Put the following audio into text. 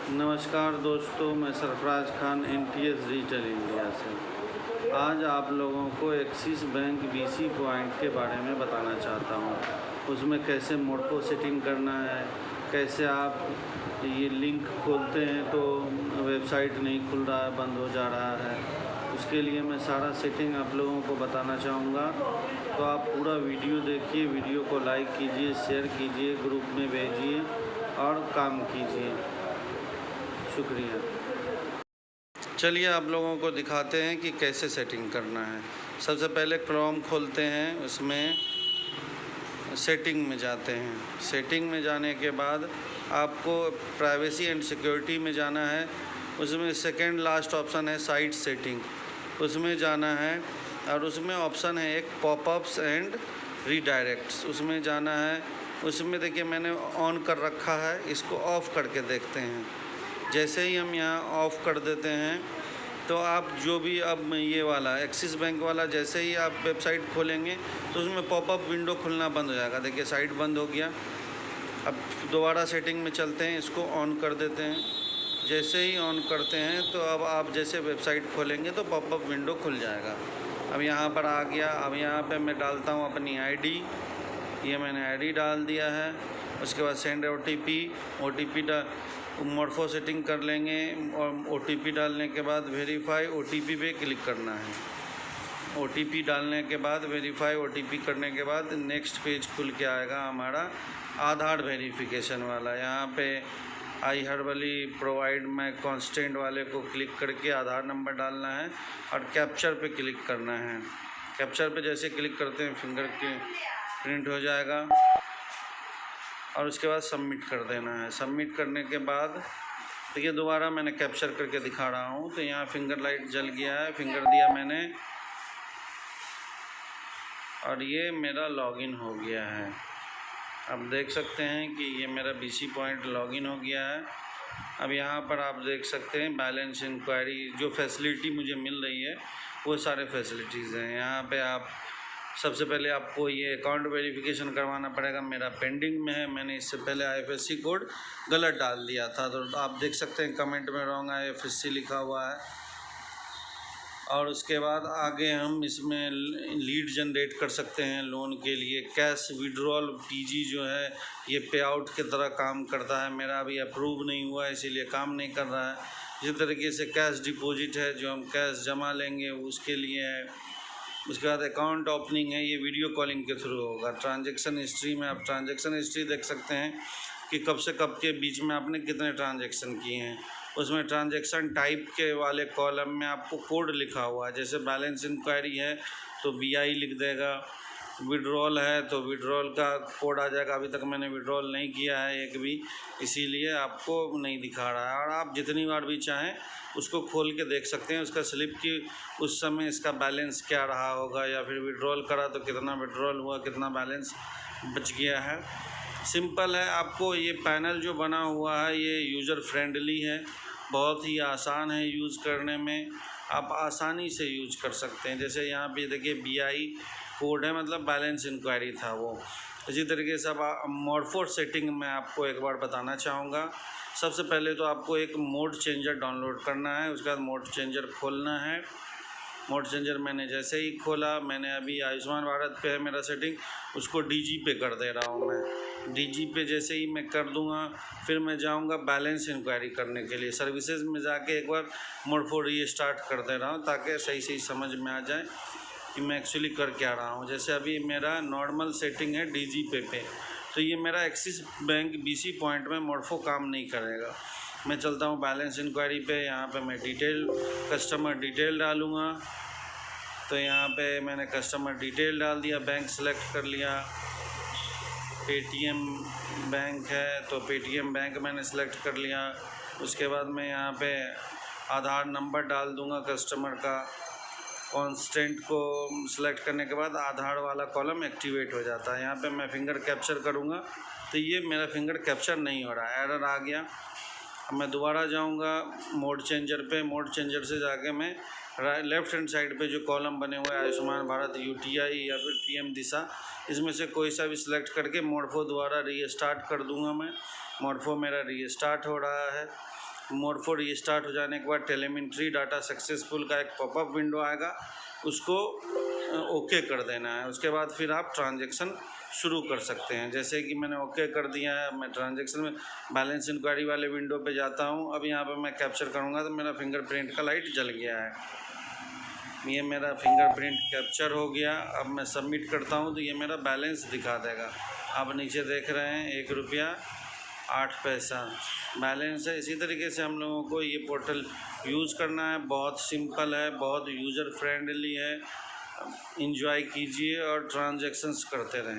नमस्कार दोस्तों, मैं Sarfaraz Khan NTS digital India से। आज आप लोगों को एक्सिस बैंक BC पॉइंट के बारे में बताना चाहता हूँ। उसमें कैसे मोड को सेटिंग करना है, कैसे आप ये लिंक खोलते हैं तो वेबसाइट नहीं खुल रहा है, बंद हो जा रहा है। उसके लिए मैं सारा सेटिंग आप लोगों को बताना चाहूँगा, तो आप पूरा वीडियो देखिए। वीडियो को लाइक कीजिए, शेयर कीजिए, ग्रुप में भेजिए और काम कीजिए। शुक्रिया। चलिए आप लोगों को दिखाते हैं कि कैसे सेटिंग करना है। सबसे पहले क्रोम खोलते हैं, उसमें सेटिंग में जाते हैं। सेटिंग में जाने के बाद आपको प्राइवेसी एंड सिक्योरिटी में जाना है। उसमें सेकंड लास्ट ऑप्शन है साइट सेटिंग, उसमें जाना है। और उसमें ऑप्शन है एक पॉपअप्स एंड रीडायरेक्ट्स, उसमें जाना है। उसमें देखिए मैंने ऑन कर रखा है, इसको ऑफ़ करके देखते हैं। जैसे ही हम यहाँ ऑफ़ कर देते हैं तो आप जो भी अब ये वाला एक्सिस बैंक वाला जैसे ही आप वेबसाइट खोलेंगे तो उसमें पॉपअप विंडो खुलना बंद हो जाएगा। देखिए साइट बंद हो गया। अब दोबारा सेटिंग में चलते हैं, इसको ऑन कर देते हैं। जैसे ही ऑन करते हैं तो अब आप जैसे वेबसाइट खोलेंगे तो पॉपअप विंडो खुल जाएगा। अब यहाँ पर आ गया। अब यहाँ पे मैं डालता हूँ अपनी ID। ये मैंने ID डाल दिया है। उसके बाद सेंड OTP मोडफो सेटिंग कर लेंगे और OTP डालने के बाद वेरीफाई OTP पे क्लिक करना है। OTP डालने के बाद वेरीफाई OTP करने के बाद नेक्स्ट पेज खुल के आएगा हमारा आधार वेरिफिकेशन वाला। यहाँ पे आई हर्बली प्रोवाइड माई कांस्टेंट वाले को क्लिक करके आधार नंबर डालना है और कैप्चर पे क्लिक करना है। कैप्चर पे जैसे क्लिक करते हैं फिंगर के प्रिंट हो जाएगा और उसके बाद सबमिट कर देना है। सबमिट करने के बाद देखिए दोबारा मैंने कैप्चर करके दिखा रहा हूँ, तो यहाँ फिंगर लाइट जल गया है, फिंगर दिया मैंने और ये मेरा लॉगिन हो गया है। अब देख सकते हैं कि ये मेरा BC पॉइंट लॉगिन हो गया है। अब यहाँ पर आप देख सकते हैं बैलेंस इंक्वायरी, जो फैसिलिटी मुझे मिल रही है वो सारे फैसिलिटीज़ हैं। यहाँ पे आप सबसे पहले आपको ये अकाउंट वेरिफिकेशन करवाना पड़ेगा, मेरा पेंडिंग में है। मैंने इससे पहले IFSC कोड गलत डाल दिया था, तो आप देख सकते हैं कमेंट में रॉन्ग IFSC लिखा हुआ है। और उसके बाद आगे हम इसमें लीड जनरेट कर सकते हैं लोन के लिए। कैश विड्रॉल PG जो है ये पे आउट की तरह काम करता है। मेरा अभी अप्रूव नहीं हुआ है इसीलिए काम नहीं कर रहा है। इसी तरीके से कैश डिपॉजिट है, जो हम कैश जमा लेंगे उसके लिए है। उसके बाद अकाउंट ओपनिंग है, ये वीडियो कॉलिंग के थ्रू होगा। ट्रांजैक्शन हिस्ट्री में आप ट्रांजैक्शन हिस्ट्री देख सकते हैं कि कब से कब के बीच में आपने कितने ट्रांजैक्शन किए हैं। उसमें ट्रांजैक्शन टाइप के वाले कॉलम में आपको कोड लिखा हुआ है। जैसे बैलेंस इंक्वायरी है तो BI लिख देगा, विड्रॉल है तो विड्रॉल का कोड आ जाएगा। अभी तक मैंने विड्रॉल नहीं किया है एक भी, इसीलिए आपको नहीं दिखा रहा है। और आप जितनी बार भी चाहें उसको खोल के देख सकते हैं, उसका स्लिप की उस समय इसका बैलेंस क्या रहा होगा, या फिर विड्रॉल करा तो कितना विड्रॉल हुआ, कितना बैलेंस बच गया है। सिंपल है। आपको ये पैनल जो बना हुआ है ये यूज़र फ्रेंडली है, बहुत ही आसान है यूज़ करने में। आप आसानी से यूज कर सकते हैं। जैसे यहाँ पे देखिए BI कोड है, मतलब बैलेंस इंक्वायरी था वो। इसी तरीके से अब मोडफो सेटिंग में आपको एक बार बताना चाहूँगा। सबसे पहले तो आपको एक मोड चेंजर डाउनलोड करना है, उसके बाद मोड चेंजर खोलना है। मोड चेंजर मैंने जैसे ही खोला, मैंने अभी आयुष्मान भारत पे है मेरा सेटिंग, उसको DG पे कर दे रहा हूँ मैं। DG पे जैसे ही मैं कर दूँगा फिर मैं जाऊँगा बैलेंस इंक्वायरी करने के लिए। सर्विसेज में जाके एक बार मोडफो रीस्टार्ट कर दे रहा हूँ ताकि सही समझ में आ जाए कि मैं एक्चुअली कर क्या रहा हूँ। जैसे अभी मेरा नॉर्मल सेटिंग है DG पे तो ये मेरा एक्सिस बैंक BC पॉइंट में मोडफो काम नहीं करेगा। मैं चलता हूँ बैलेंस इंक्वायरी पे। यहाँ पे मैं कस्टमर डिटेल डालूँगा, तो यहाँ पे मैंने कस्टमर डिटेल डाल दिया, बैंक सेलेक्ट कर लिया। पेटीएम बैंक है तो पेटीएम बैंक मैंने सेलेक्ट कर लिया। उसके बाद मैं यहाँ पे आधार नंबर डाल दूँगा कस्टमर का। कांस्टेंट को सिलेक्ट करने के बाद आधार वाला कॉलम एक्टिवेट हो जाता है। यहाँ पे मैं फिंगर कैप्चर करूँगा तो ये मेरा फिंगर कैप्चर नहीं हो रहा है, एरर आ गया। अब मैं दोबारा जाऊँगा मोड चेंजर पे। मोड चेंजर से जाके मैं लेफ़्ट हैंड साइड पे जो कॉलम बने हुए हैं आयुष्मान भारत, UTI या फिर PM दिशा, इसमें से कोई सा भी सिलेक्ट करके मोडफो दोबारा रीस्टार्ट कर दूँगा मैं। मोडफो मेरा रीस्टार्ट हो रहा है। मोड 4 रीस्टार्ट हो जाने के बाद टेलीमेट्री डाटा सक्सेसफुल का एक पॉपअप विंडो आएगा, उसको ओके कर देना है। उसके बाद फिर आप ट्रांजैक्शन शुरू कर सकते हैं। जैसे कि मैंने ओके कर दिया है, मैं ट्रांजैक्शन में बैलेंस इंक्वायरी वाले विंडो पे जाता हूँ। अब यहाँ पे मैं कैप्चर करूँगा तो मेरा फिंगरप्रिंट का लाइट जल गया है। ये मेरा फिंगरप्रिंट कैप्चर हो गया। अब मैं सबमिट करता हूँ तो ये मेरा बैलेंस दिखा देगा। आप नीचे देख रहे हैं 1 रुपया 8 पैसा बैलेंस है। इसी तरीके से हम लोगों को ये पोर्टल यूज़ करना है। बहुत सिंपल है, बहुत यूज़र फ्रेंडली है। एंजॉय कीजिए और ट्रांजैक्शंस करते रहें।